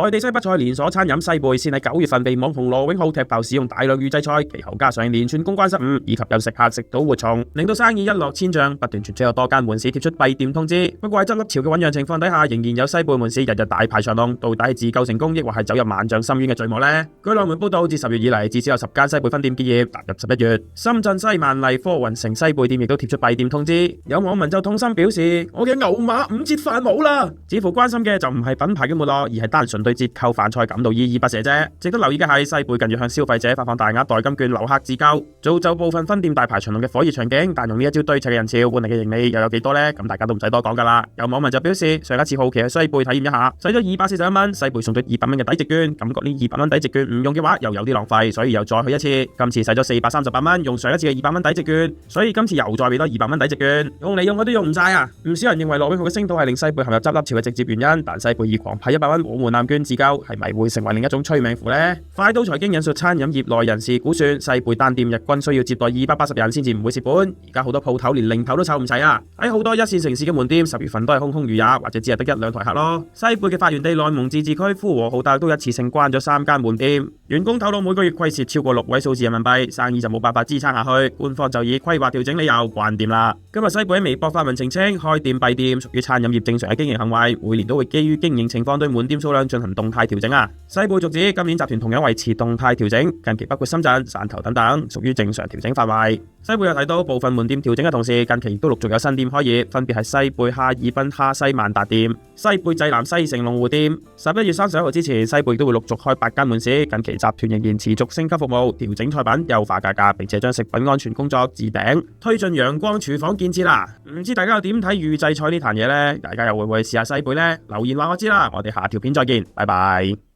內地西北菜連鎖餐飲西貝先喺9月份被網紅羅永浩踢爆使用大量預製菜，其後加上連串公關失誤，以及有食客食到活蟲，令到生意一落千丈，不斷傳出有多間門市貼出閉店通知。不過喺執笠潮嘅醞釀情況底下，仍然有西貝門市日日大排長龍，到底係自救成功，抑或係走入萬丈深淵嘅序幕呢？據內門報道，自10月以嚟，至少有10間西貝分店結業。踏入11月，深圳西萬麗科雲城西貝店亦都貼出閉店通知。有網民就痛心表示：我嘅牛馬5折飯冇啦！似乎關心嘅就唔係品牌嘅沒落，而係單純對折扣飯菜感到依依不捨啫。值得留意嘅係，西貝近月向消費者發放大額代金券留客自救，造就部分分店大排長龍嘅火熱場景。但用呢一招堆砌嘅人潮換嚟嘅盈利又有幾多呢？咁大家都唔使多講噶啦。有網民就表示，上一次好奇去西貝體驗一下，使咗241蚊，西貝送咗200蚊嘅抵值券，感覺呢200蚊抵值券唔用嘅話又有啲浪費，所以又再去一次。今次使咗438蚊，用上一次嘅200蚊抵值券，所以今次又再俾多200蚊抵值券，用嚟用去都用唔晒啊！唔少人認為羅永浩嘅聲討係令西貝陷入執笠潮嘅直接原因，但西貝以狂派100蚊冇門檻券自救，係咪會成為另一種催命符呢？快刀財經引述餐飲業內人士估算，西貝單店日均需要接待280人先至唔會蝕本。而家好多鋪頭連零頭都湊唔齊啊！喺好多一線城市嘅門店，10月份都係空空如也，或者只係得1-2台客咯。西貝嘅發源地內蒙自治區呼和浩特都一次性關咗3間門店，員工透露每個月虧蝕超過6位數字人民幣，生意就冇辦法支撐下去，官方就以規劃調整理由關店啦。今日西貝喺微博發文澄清，開店閉店屬於餐飲業正常嘅經營行為，每年都會基於經營情況對門店數量進行動態調整啊。西貝續指，今年集團同樣維持動態調整，近期包括深圳、汕頭等等，屬於正常調整範圍。西貝又提到，部分門店調整嘅同時，近期亦都陸續有新店開業，分別係西貝哈爾濱哈西萬達店、西貝濟南西城龍湖店。11月31號之前，西貝都會陸續開8間門市。近期集團仍然持續升級服務，調整菜品，優化價格，並且將食品安全工作置頂，推進陽光廚房建設啦。唔知大家又點睇預製菜呢壇嘢呢？大家又會唔會試下西貝呢？留言話我知啦。我哋下條片再見，拜拜。